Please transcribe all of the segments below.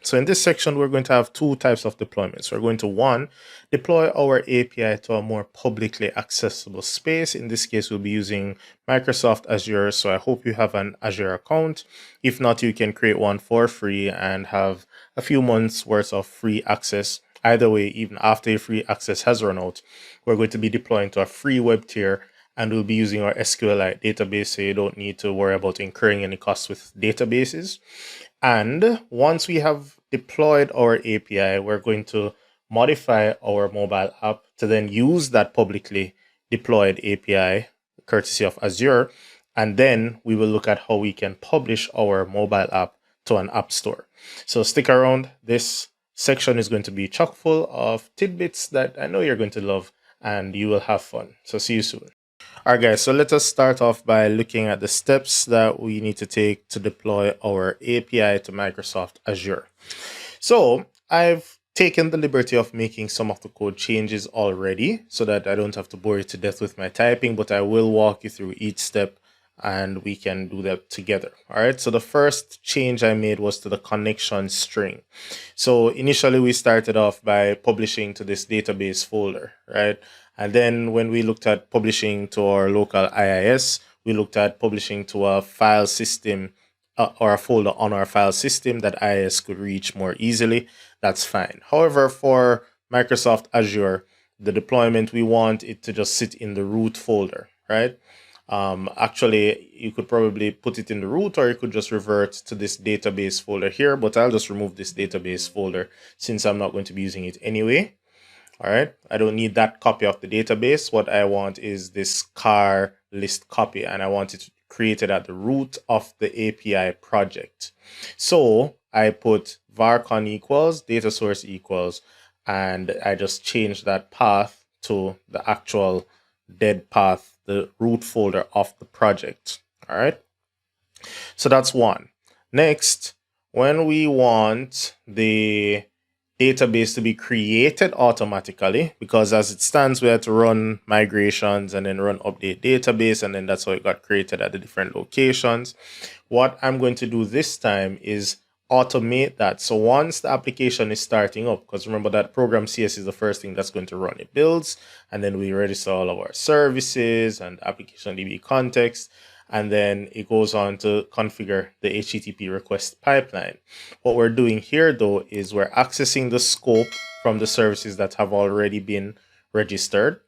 So in this section, we're going to have two types of deployments. We're going to, one, deploy our API to a more publicly accessible space. In this case, we'll be using Microsoft Azure. So I hope you have an Azure account. If not, you can create one for free and have a few months worth of free access. Either way, even after your free access has run out, we're going to be deploying to a free web tier, and we'll be using our SQLite database, so you don't need to worry about incurring any costs with databases. And once we have deployed our API, we're going to modify our mobile app to then use that publicly deployed API, courtesy of Azure. And then we will look at how we can publish our mobile app to an app store. So stick around. This section is going to be chock full of tidbits that I know you're going to love, and you will have fun. So see you soon. All right, guys, so let us start off by looking at the steps that we need to take to deploy our API to Microsoft Azure. So I've taken the liberty of making some of the code changes already so that I don't have to bore you to death with my typing, but I will walk you through each step and we can do that together. All right, so the first change I made was to the connection string. So initially we started off by publishing to this database folder, right? And then when we looked at publishing to our local IIS, we looked at publishing to a file system or a folder on our file system that IIS could reach more easily. That's fine. However, for Microsoft Azure, the deployment, we want it to just sit in the root folder, right? Actually, you could probably put it in the root, or you could just revert to this database folder here, but I'll just remove this database folder since I'm not going to be using it anyway. All right, I don't need that copy of the database. What I want is this car list copy, and I want it created at the root of the API project. So I put varcon equals data source equals, and I just changed that path to the actual dead path, the root folder of the project. All right, so that's one. Next, when we want the database to be created automatically, because as it stands, we had to run migrations and then run update database, and then that's how it got created at the different locations. What I'm going to do this time is automate that. So once the application is starting up, because remember that program CS is the first thing that's going to run. It builds, and then we register all of our services and application DB context, and then it goes on to configure the HTTP request pipeline. What we're doing here, though, is we're accessing the scope from the services that have already been registered,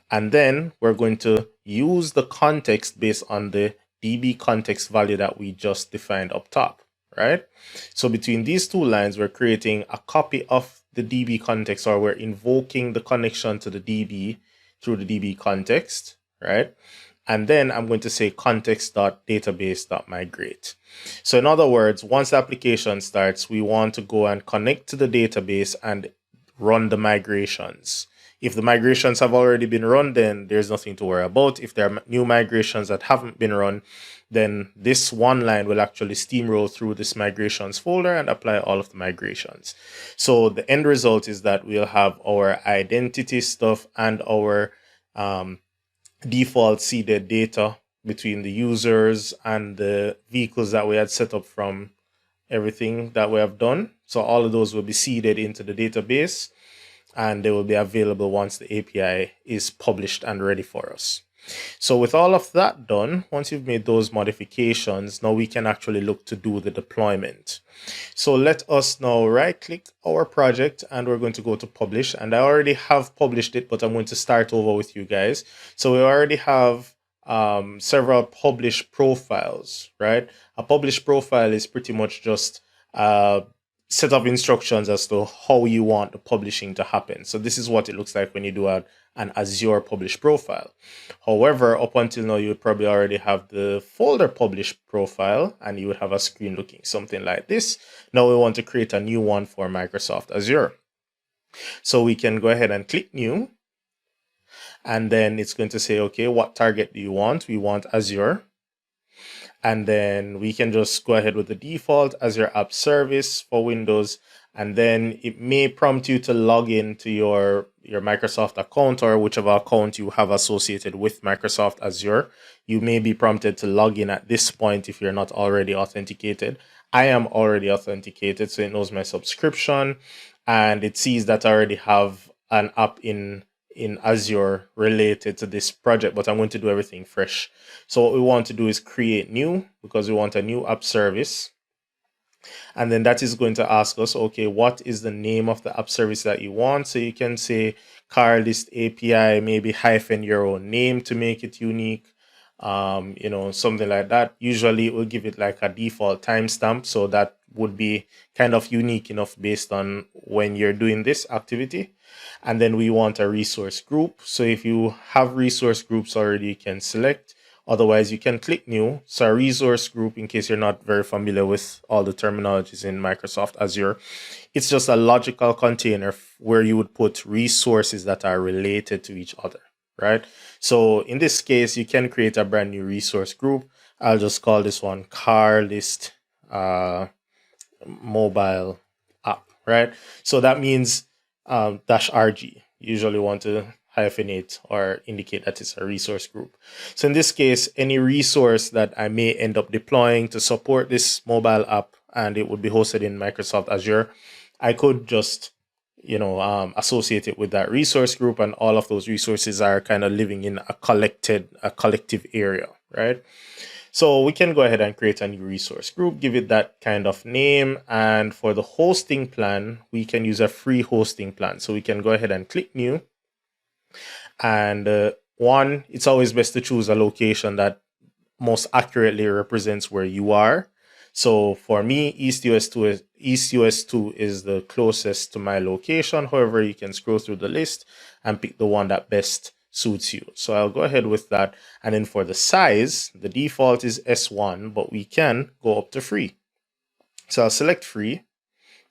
and then we're going to use the context based on the DB context value that we just defined up top, right? So between these two lines, we're creating a copy of the DB context, or we're invoking the connection to the DB through the DB context, right? And then I'm going to say context.database.migrate. So in other words, once the application starts, we want to go and connect to the database and run the migrations. If the migrations have already been run, then there's nothing to worry about. If there are new migrations that haven't been run, then this one line will actually steamroll through this migrations folder and apply all of the migrations. So the end result is that we'll have our identity stuff and our default seeded data between the users and the vehicles that we had set up from everything that we have done. So all of those will be seeded into the database, and they will be available once the API is published and ready for us. So with all of that done, once you've made those modifications, now we can actually look to do the deployment. So let us now right click our project, and we're going to go to publish. And I already have published it, but I'm going to start over with you guys. So we already have several published profiles, right? A published profile is pretty much just set of instructions as to how you want the publishing to happen. So this is what it looks like when you do an Azure publish profile. However, up until now, you would probably already have the folder publish profile, and you would have a screen looking something like this. Now we want to create a new one for Microsoft Azure. So we can go ahead and click new, and then it's going to say, okay, what target do you want? We want Azure. And then we can just go ahead with the default Azure App Service for Windows. And then it may prompt you to log in to your Microsoft account or whichever account you have associated with Microsoft Azure. You may be prompted to log in at this point if you're not already authenticated. I am already authenticated, so it knows my subscription and it sees that I already have an app in Azure related to this project, but I'm going to do everything fresh. So what we want to do is create new, because we want a new app service. And then that is going to ask us, okay, what is the name of the app service that you want? So you can say car list API, maybe hyphen your own name to make it unique. Something like that. Usually it will give it like a default timestamp. So that would be kind of unique enough based on when you're doing this activity. And then we want a resource group. So if you have resource groups already, you can select. Otherwise, you can click new. So a resource group, in case you're not very familiar with all the terminologies in Microsoft Azure, it's just a logical container where you would put resources that are related to each other, right? So in this case, you can create a brand new resource group. I'll just call this one car list mobile app, right? So that means -RG. You usually want to hyphenate or indicate that it's a resource group. So in this case, any resource that I may end up deploying to support this mobile app and it would be hosted in Microsoft Azure, I could just associate it with that resource group, and all of those resources are kind of living in a collective area, right? So we can go ahead and create a new resource group, give it that kind of name. And for the hosting plan, we can use a free hosting plan. So we can go ahead and click new. And it's always best to choose a location that most accurately represents where you are. So for me, East US 2 is the closest to my location. However, you can scroll through the list and pick the one that best suits you. So I'll go ahead with that. And then for the size, the default is S1, but we can go up to free. So I'll select free,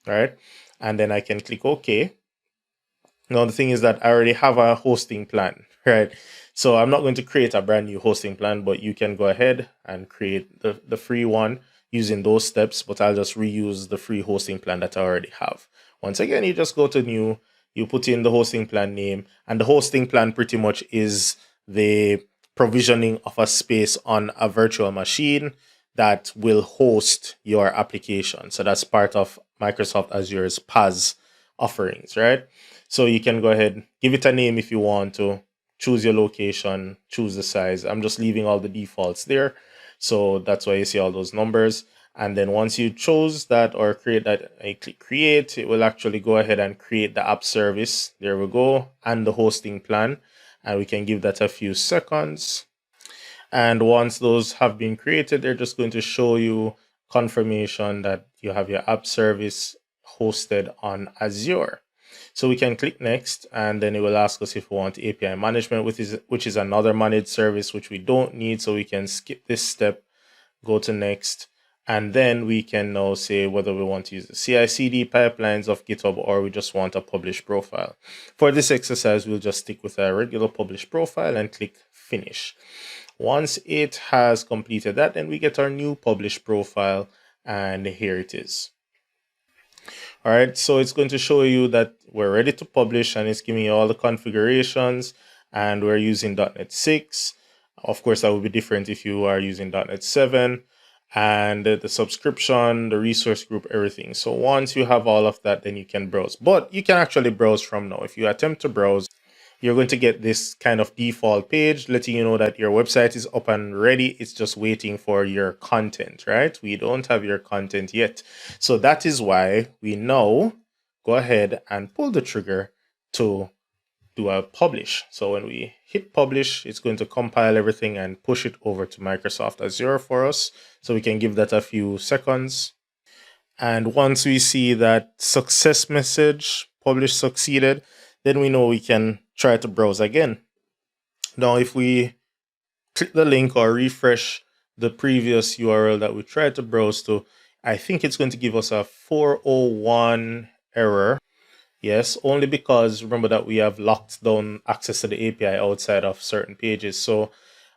all right? And then I can click OK. Now, the thing is that I already have a hosting plan, right? So I'm not going to create a brand new hosting plan, but you can go ahead and create the free one using those steps, but I'll just reuse the free hosting plan that I already have. Once again, you just go to new, you put in the hosting plan name, and the hosting plan pretty much is the provisioning of a space on a virtual machine that will host your application. So that's part of Microsoft Azure's PaaS offerings, right? So you can go ahead, give it a name if you want to, choose your location, choose the size. I'm just leaving all the defaults there. So that's why you see all those numbers. And then once you chose that or create that, I click create, it will actually go ahead and create the app service. There we go. And the hosting plan. And we can give that a few seconds. And once those have been created, they're just going to show you confirmation that you have your app service hosted on Azure. So we can click next, and then it will ask us if we want API management, which is another managed service, which we don't need. So we can skip this step, go to next, and then we can now say whether we want to use the CI/CD pipelines of GitHub or we just want a published profile. For this exercise, we'll just stick with a regular published profile and click finish. Once it has completed that, then we get our new published profile, and here it is. All right, so it's going to show you that we're ready to publish, and it's giving you all the configurations, and we're using .NET 6. Of course, that would be different if you are using .NET 7, and the subscription, the resource group, everything. So once you have all of that, then you can browse. But you can actually browse from now. If you attempt to browse, you're going to get this kind of default page letting you know that your website is up and ready. It's just waiting for your content, right? We don't have your content yet. So that is why we now go ahead and pull the trigger to do a publish. So when we hit publish, it's going to compile everything and push it over to Microsoft Azure for us. So we can give that a few seconds. And once we see that success message, publish succeeded, then we know we can try to browse again. Now, if we click the link or refresh the previous URL that we tried to browse to, I think it's going to give us a 401 error. Yes, only because remember that we have locked down access to the API outside of certain pages. So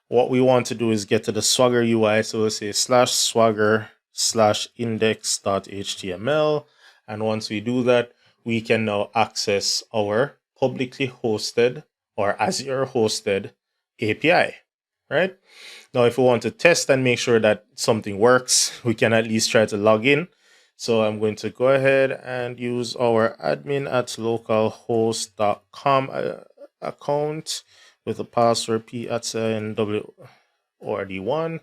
what we want to do is get to the Swagger UI. So we'll say /swagger/index.html. And once we do that, we can now access our publicly hosted or Azure hosted API, right? Now, if we want to test and make sure that something works, we can at least try to log in. So I'm going to go ahead and use our admin at localhost.com account with the password p at NWORD1,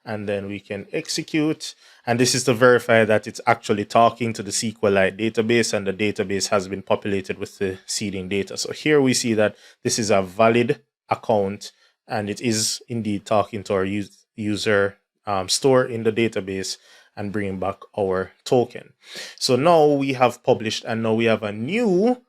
and then we can execute. And this is to verify that it's actually talking to the SQLite database and the database has been populated with the seeding data. So here we see that this is a valid account and it is indeed talking to our user store in the database and bringing back our token. So now we have published, and now we have a new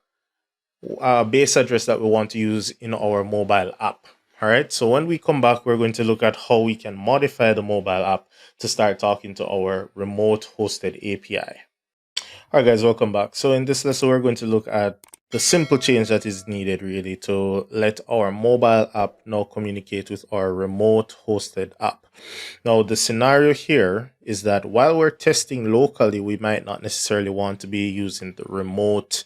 base address that we want to use in our mobile app. All right, so when we come back, we're going to look at how we can modify the mobile app to start talking to our remote hosted API. All right, guys, welcome back. So in this lesson, we're going to look at the simple change that is needed really to let our mobile app now communicate with our remote hosted app. Now, the scenario here is that while we're testing locally, we might not necessarily want to be using the remote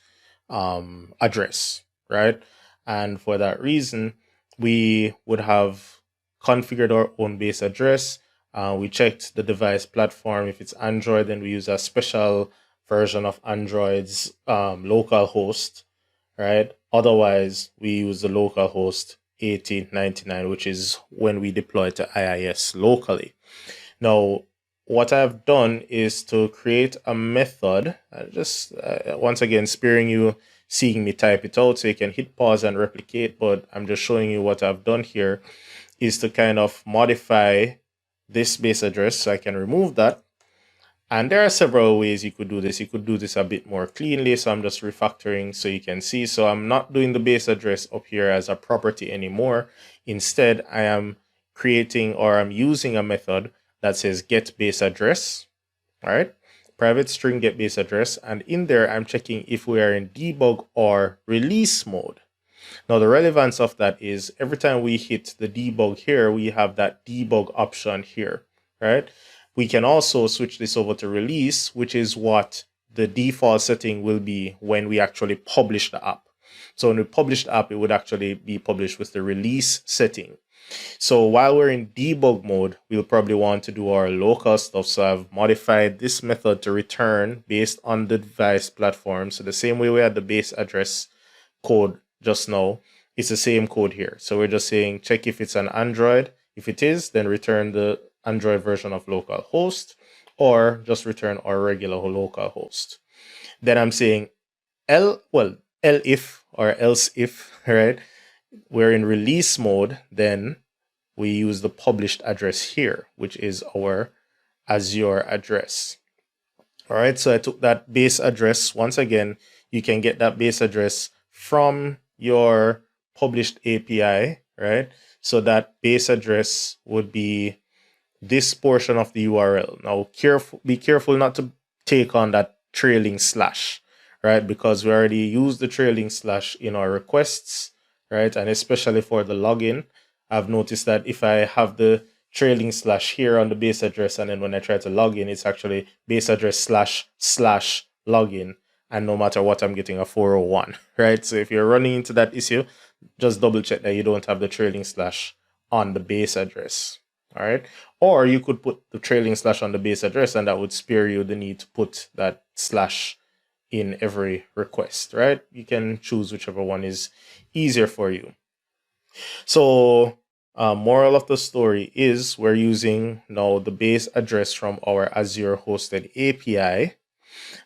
address, right? And for that reason, we would have configured our own base address. We checked the device platform. If it's Android, then we use a special version of Android's local host, right? Otherwise, we use the local host 8099, which is when we deploy to IIS locally. Now, what I've done is to create a method, just once again, sparing you seeing me type it out, so you can hit pause and replicate, but I'm just showing you what I've done here is to kind of modify this base address, so I can remove that. And there are several ways you could do this. You could do this a bit more cleanly, so I'm just refactoring so you can see. So I'm not doing the base address up here as a property anymore. Instead, I am creating, or I'm using a method that says get base address, all right? Private string get base address, and in there I'm checking if we are in debug or release mode. Now the relevance of that is every time we hit the debug here, we have that debug option here, right? We can also switch this over to release, which is what the default setting will be when we actually publish the app. So when we publish the app, it would actually be published with the release setting. So while we're in debug mode, we'll probably want to do our local stuff. So I've modified this method to return based on the device platform. So the same way we had the base address code just now, it's the same code here. So we're just saying check if it's an Android. If it is, then return the Android version of localhost, or just return our regular localhost. Then I'm saying if or else if, right? We're in release mode, then we use the published address here, which is our Azure address. All right, so I took that base address. Once again, you can get that base address from your published API, right? So that base address would be this portion of the URL. Now, be careful not to take on that trailing slash, right? Because we already used the trailing slash in our requests, right? And especially for the login, I've noticed that if I have the trailing slash here on the base address, and then when I try to log in, it's actually base address // login. And no matter what, I'm getting a 401, right? So if you're running into that issue, just double check that you don't have the trailing slash on the base address. All right. Or you could put the trailing slash on the base address, and that would spare you the need to put that slash in every request, right? You can choose whichever one is easier for you. So moral of the story is we're using now the base address from our Azure hosted API.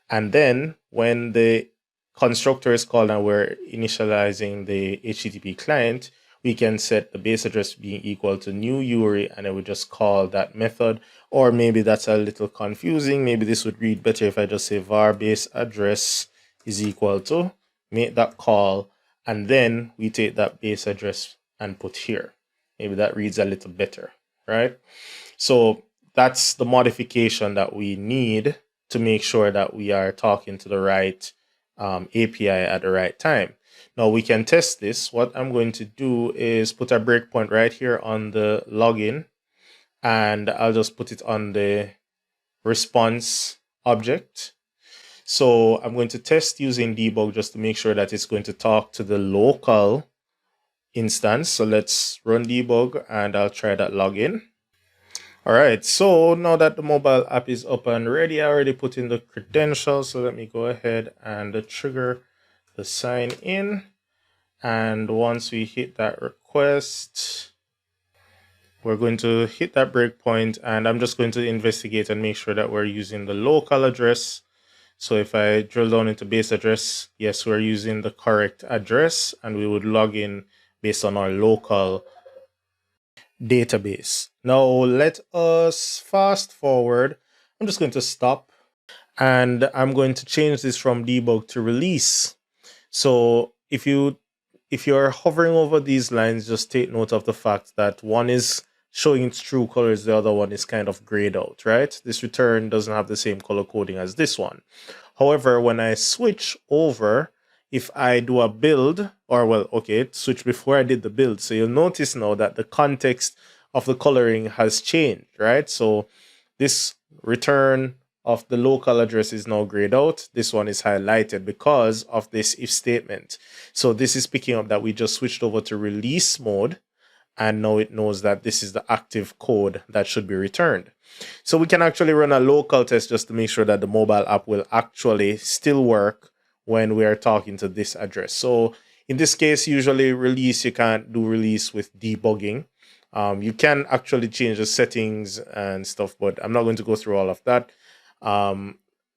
And then when the constructor is called and we're initializing the HTTP client, we can set the base address being equal to new URI, and then we just call that method. Or maybe that's a little confusing. Maybe this would read better if I just say var base address is equal to, make that call, and then we take that base address and put here. Maybe that reads a little better, right? So that's the modification that we need to make sure that we are talking to the right API at the right time. Now we can test this. What I'm going to do is put a breakpoint right here on the login, and I'll just put it on the response object. So I'm going to test using debug just to make sure that it's going to talk to the local instance. So let's run debug and I'll try that login. All right, so now that the mobile app is up and ready, I already put in the credentials. So let me go ahead and trigger the sign in. And once we hit that request, we're going to hit that breakpoint, and I'm just going to investigate and make sure that we're using the local address. So if I drill down into base address, yes, we're using the correct address, and we would log in based on our local database. Now let us fast forward. I'm just going to stop, and I'm going to change this from debug to release. So if you're hovering over these lines, just take note of the fact that one is showing its true colors, the other one is kind of grayed out, right? This return doesn't have the same color coding as this one. However, when I switch over, if I do a build, or well, okay, switch before I did the build. So you'll notice now that the context of the coloring has changed, right? So this return of the local address is now grayed out. This one is highlighted because of this if statement. So this is picking up that we just switched over to release mode, and now it knows that this is the active code that should be returned. So we can actually run a local test just to make sure that the mobile app will actually still work when we are talking to this address. So in this case, usually release, you can't do release with debugging. You can actually change the settings and stuff, but I'm not going to go through all of that.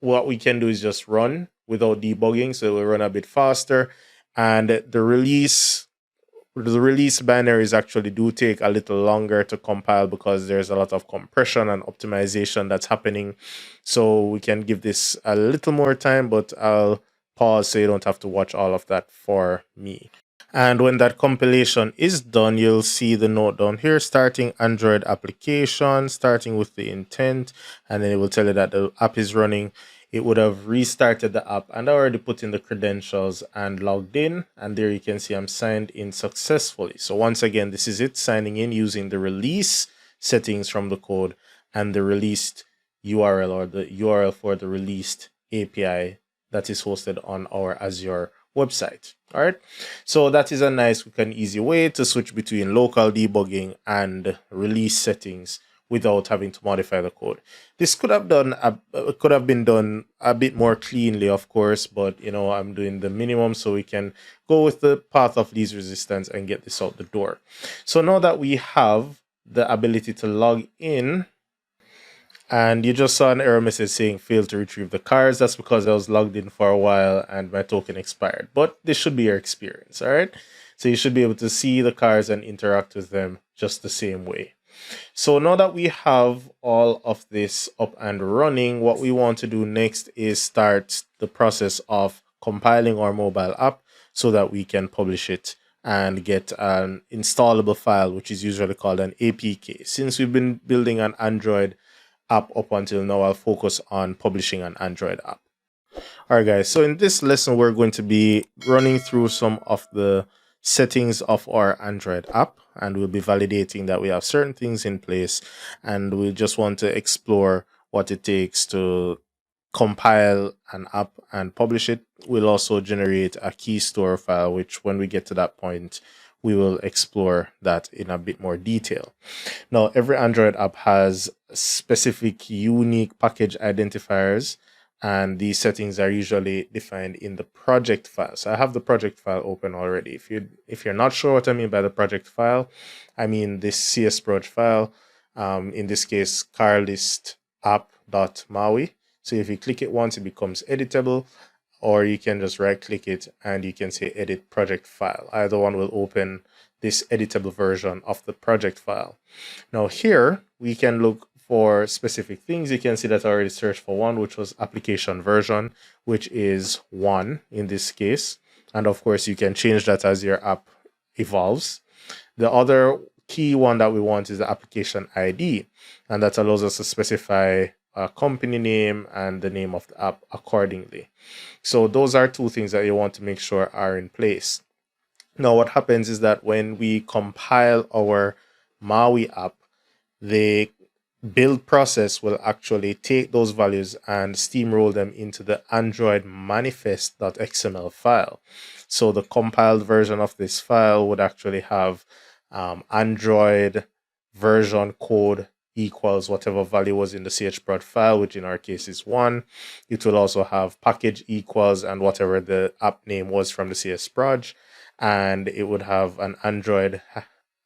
What we can do is just run without debugging, so it will run a bit faster. And the release binaries actually do take a little longer to compile because there's a lot of compression and optimization that's happening. So we can give this a little more time, but I'll pause so you don't have to watch all of that for me. And when that compilation is done, you'll see the note down here, starting Android application, starting with the intent, and then it will tell you that the app is running. It would have restarted the app, and I already put in the credentials and logged in, and there you can see I'm signed in successfully. So once again, this is it, signing in using the release settings from the code and the released URL, or the URL for the released API that is hosted on our Azure website. All right, so that is a nice, quick and easy way to switch between local debugging and release settings without having to modify the code. This could have been done a bit more cleanly, of course, but you know, I'm doing the minimum so we can go with the path of least resistance and get this out the door. So now that we have the ability to log in, and you just saw an error message saying failed to retrieve the cards. That's because I was logged in for a while and my token expired. But this should be your experience, all right? So you should be able to see the cards and interact with them just the same way. So now that we have all of this up and running, what we want to do next is start the process of compiling our mobile app so that we can publish it and get an installable file, which is usually called an APK. Since we've been building an Android app up until now, I'll focus on publishing an Android app. All right, guys, so in this lesson, we're going to be running through some of the settings of our Android app, and we'll be validating that we have certain things in place, and we just want to explore what it takes to compile an app and publish it. We'll also generate a key store file, which when we get to that point, we will explore that in a bit more detail. Now, every Android app has specific unique package identifiers, and these settings are usually defined in the project file. So I have the project file open already. If you're not sure what I mean by the project file, I mean this csproj file, in this case, carlist app.maui. So if you click it once, it becomes editable, or you can just right click it and you can say edit project file. Either one will open this editable version of the project file. Now here we can look for specific things. You can see that I already searched for one, which was application version, which is 1 in this case. And of course you can change that as your app evolves. The other key one that we want is the application ID, and that allows us to specify a company name and the name of the app accordingly. So those are two things that you want to make sure are in place. Now what happens is that when we compile our MAUI app, the build process will actually take those values and steamroll them into the Android manifest.xml file. So the compiled version of this file would actually have Android version code equals whatever value was in the chprod file, which in our case is 1. It will also have package equals and whatever the app name was from the csproj, and it would have an Android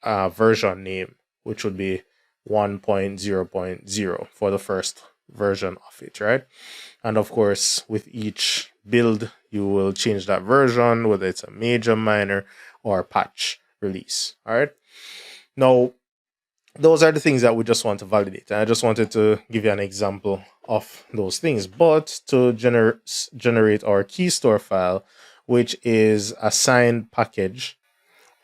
version name, which would be 1.0.0 for the first version of it, right? And of course, with each build, you will change that version, whether it's a major, minor, or patch release. All right. Now, those are the things that we just want to validate. And I just wanted to give you an example of those things. But to generate our key store file, which is a signed package,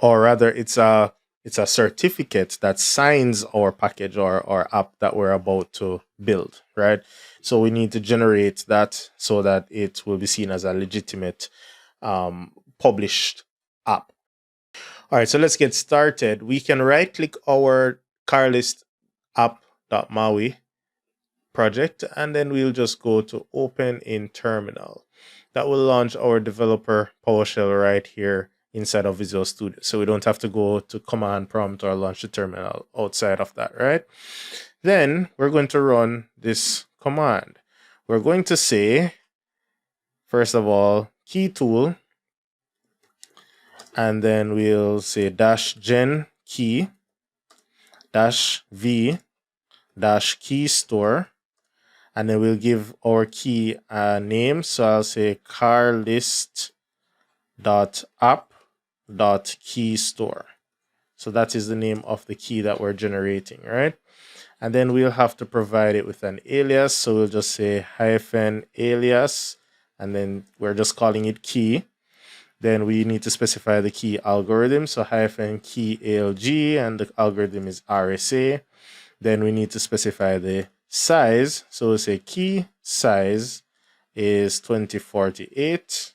or rather it's a certificate that signs our package or our app that we're about to build, right? So we need to generate that so that it will be seen as a legitimate published app. All right, so let's get started. We can right click our carlist app.maui project, and then we'll just go to open in terminal. That will launch our developer PowerShell right here inside of Visual Studio. So we don't have to go to command prompt or launch the terminal outside of that, right? Then we're going to run this command. We're going to say, first of all, key tool, and then we'll say -gen key -v -key store, and then we'll give our key a name. So I'll say carlist.app.key store. So that is the name of the key that we're generating, right? And then we'll have to provide it with an alias. So we'll just say -alias, and then we're just calling it key. Then we need to specify the key algorithm. So -key ALG, and the algorithm is RSA. Then we need to specify the size. So we'll say key size is 2048.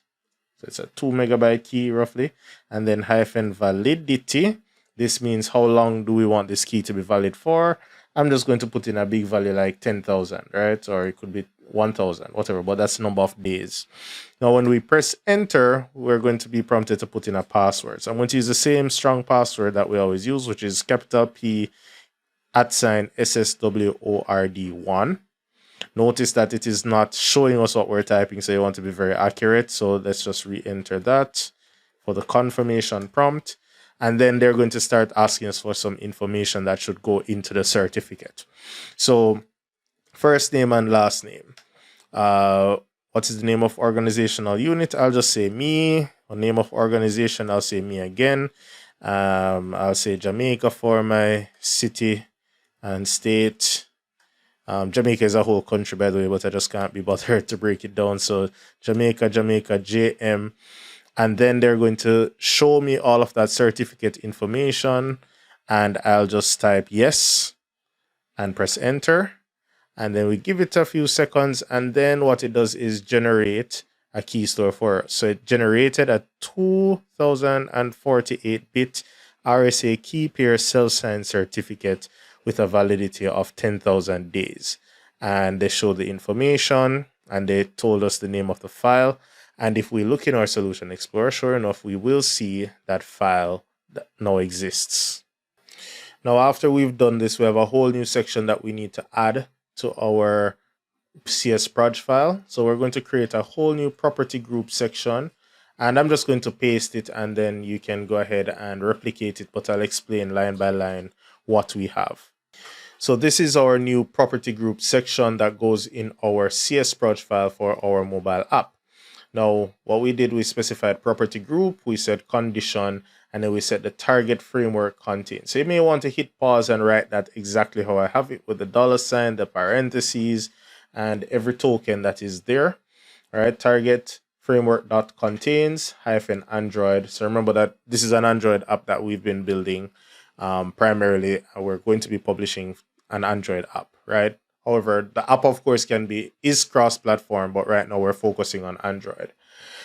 So it's a 2 megabyte key roughly. And then -validity. This means how long do we want this key to be valid for? I'm just going to put in a big value like 10,000, right? Or it could be 1,000, whatever, but that's the number of days. Now, when we press enter, we're going to be prompted to put in a password. So I'm going to use the same strong password that we always use, which is capital P @SSWORD1. Notice that it is not showing us what we're typing, so you want to be very accurate. So let's just re-enter that for the confirmation prompt. And then they're going to start asking us for some information that should go into the certificate. So first name and last name. What is the name of organizational unit? I'll just say me. Or name of organization, I'll say me again. I'll say Jamaica for my city and state. Jamaica is a whole country, by the way, but I just can't be bothered to break it down. So Jamaica, JM. And then they're going to show me all of that certificate information. And I'll just type yes and press enter. And then we give it a few seconds. And then what it does is generate a key store for us. So it generated a 2048-bit RSA key pair self-signed certificate with a validity of 10,000 days. And they show the information and they told us the name of the file. And if we look in our Solution Explorer, sure enough, we will see that file that now exists. Now, after we've done this, we have a whole new section that we need to add to our csproj file. So we're going to create a whole new property group section. And I'm just going to paste it, and then you can go ahead and replicate it, but I'll explain line by line what we have. So this is our new property group section that goes in our csproj file for our mobile app. Now, what we did, we specified property group, we said condition, and then we set the target framework contain. So you may want to hit pause and write that exactly how I have it, with the $, the parentheses, and every token that is there. All right, target framework.contains -Android. So remember that this is an Android app that we've been building primarily. We're going to be publishing an Android app, right? However, the app, of course, is cross-platform, but right now we're focusing on Android.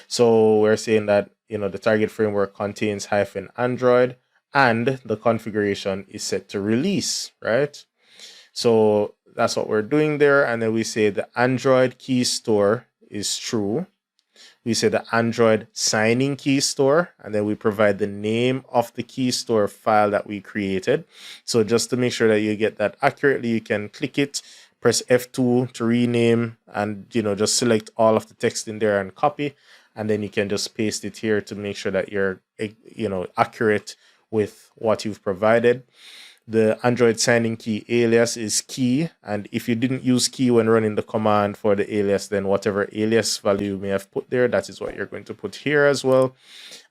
So we're saying that, the target framework contains -Android, and the configuration is set to release, right? So that's what we're doing there. And then we say the Android key store is true. We say the Android signing key store, and then we provide the name of the key store file that we created. So just to make sure that you get that accurately, you can click it, press F2 to rename, and just select all of the text in there and copy, and then you can just paste it here to make sure that you're accurate with what you've provided. The Android signing key alias is key, and if you didn't use key when running the command for the alias, then whatever alias value you may have put there, that is what you're going to put here as well.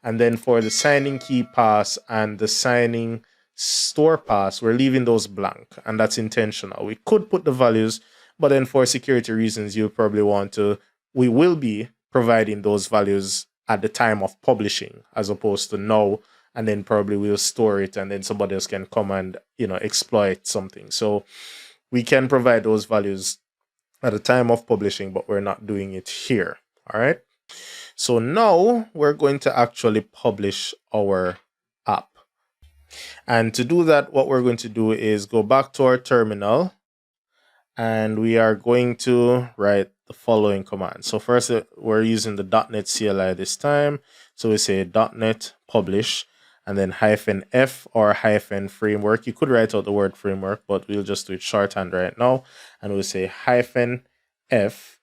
And then for the signing key pass and the signing store pass, we're leaving those blank, and that's intentional. We could put the values, but then for security reasons, you'll probably want to, we will be providing those values at the time of publishing as opposed to now, and then probably we'll store it and then somebody else can come and exploit something. So we can provide those values at the time of publishing, but we're not doing it here. All right. So now we're going to actually publish our app. And to do that, what we're going to do is go back to our terminal, and we are going to write the following command. So first, we're using the .NET CLI this time. So we say .NET publish, and then -f or -framework. You could write out the word framework, but we'll just do it shorthand right now. And we'll say -f,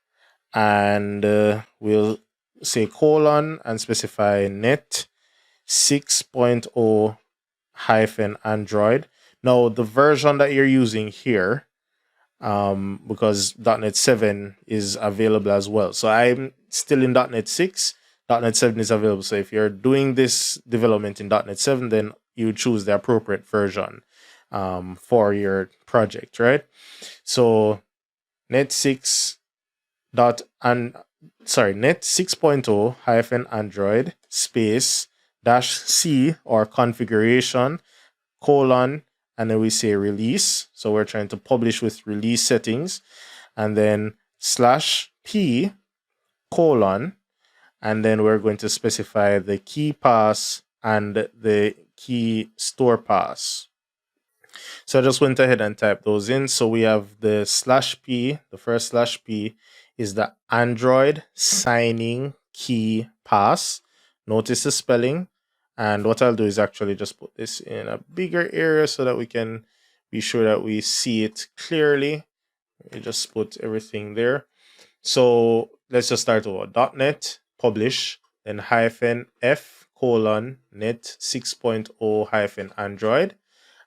and we'll say colon and specify .NET 6.0 Android. Now, the version that you're using here, because .NET 7 is available as well. So I'm still in .NET 6. .NET 7 is available. So if you're doing this development in .NET 7, then you choose the appropriate version for your project, right? So .NET 6.0 Android space -c or configuration colon, and then we say release. So we're trying to publish with release settings, and then /p colon, and then we're going to specify the key pass and the key store pass. So I just went ahead and typed those in. So we have the /p, the first /p is the Android signing key pass. Notice the spelling. And what I'll do is actually just put this in a bigger area so that we can be sure that we see it clearly. We just put everything there. So let's just start over. .NET publish, then -f colon .NET 6.0 Android,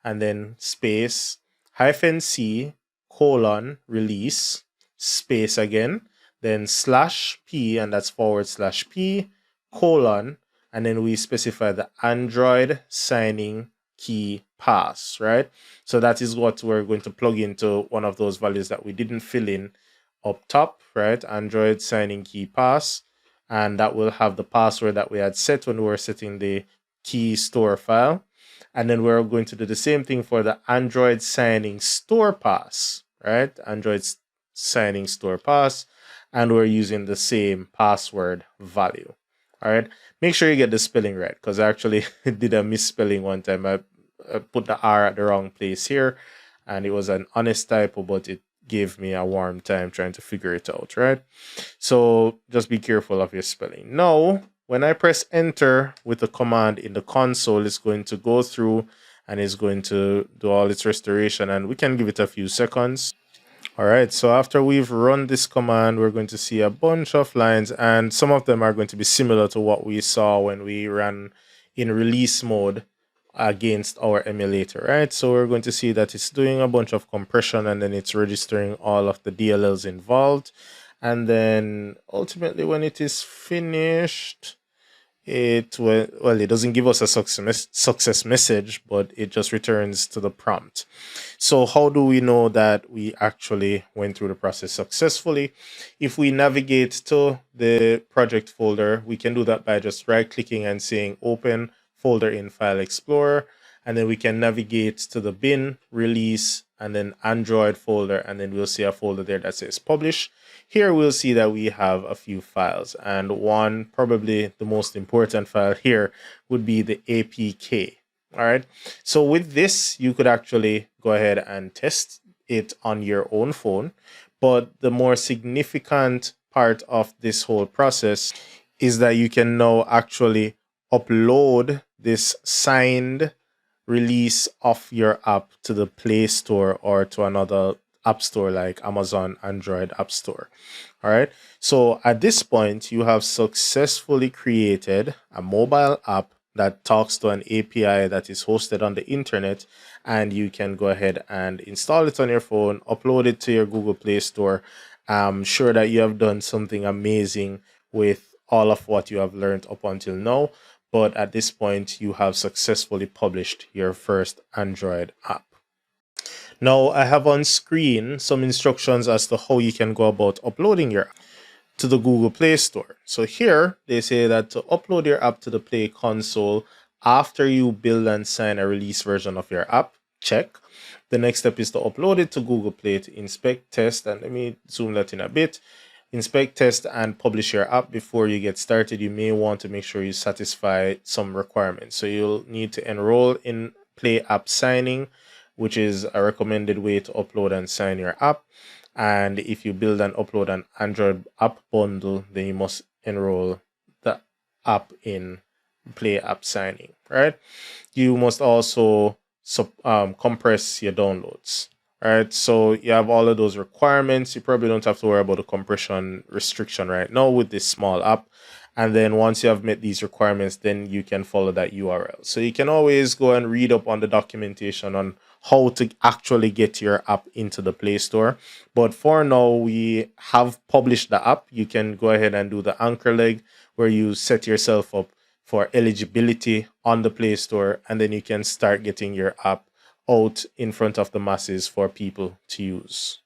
and then space -c colon release space again, then /p, and that's /p colon, and then we specify the Android signing key pass, right? So that is what we're going to plug into one of those values that we didn't fill in up top, right? Android signing key pass, and that will have the password that we had set when we were setting the key store file. And then we're going to do the same thing for the Android signing store pass, right? Android signing store pass, and we're using the same password value. All right, make sure you get the spelling right, because I actually did a misspelling one time. I put the R at the wrong place here, and it was an honest typo, but it gave me a warm time trying to figure it out, right? So just be careful of your spelling. Now, when I press enter with the command in the console, it's going to go through and it's going to do all its restoration, and we can give it a few seconds. All right, so after we've run this command, we're going to see a bunch of lines, and some of them are going to be similar to what we saw when we ran in release mode against our emulator, right? So we're going to see that it's doing a bunch of compression, and then it's registering all of the DLLs involved. And then ultimately when it is finished, it doesn't give us a success message, but it just returns to the prompt. So how do we know that we actually went through the process successfully? If we navigate to the project folder, we can do that by just right clicking and saying open folder in File Explorer, and then we can navigate to the bin, release, and then Android folder, and then we'll see a folder there that says publish. Here we'll see that we have a few files, and one, probably the most important file here, would be the APK. All right, so with this, you could actually go ahead and test it on your own phone. But the more significant part of this whole process is that you can now actually upload this signed release of your app to the Play Store or to another app store like Amazon Android App Store. All right. So at this point, you have successfully created a mobile app that talks to an API that is hosted on the internet, and you can go ahead and install it on your phone, upload it to your Google Play Store. I'm sure that you have done something amazing with all of what you have learned up until now. But at this point, you have successfully published your first Android app. Now, I have on screen some instructions as to how you can go about uploading your app to the Google Play Store. So here they say that to upload your app to the Play console after you build and sign a release version of your app, check. The next step is to upload it to Google Play to inspect, test, and let me zoom that in a bit. Inspect, test, and publish your app. Before you get started, you may want to make sure you satisfy some requirements. So you'll need to enroll in Play App Signing, which is a recommended way to upload and sign your app. And if you build and upload an Android app bundle, then you must enroll the app in Play App Signing, right? You must also compress your downloads. All right, so you have all of those requirements. You probably don't have to worry about the compression restriction right now with this small app. And then once you have met these requirements, then you can follow that URL. So you can always go and read up on the documentation on how to actually get your app into the Play Store. But for now, we have published the app. You can go ahead and do the anchor leg where you set yourself up for eligibility on the Play Store, and then you can start getting your app out in front of the masses for people to use.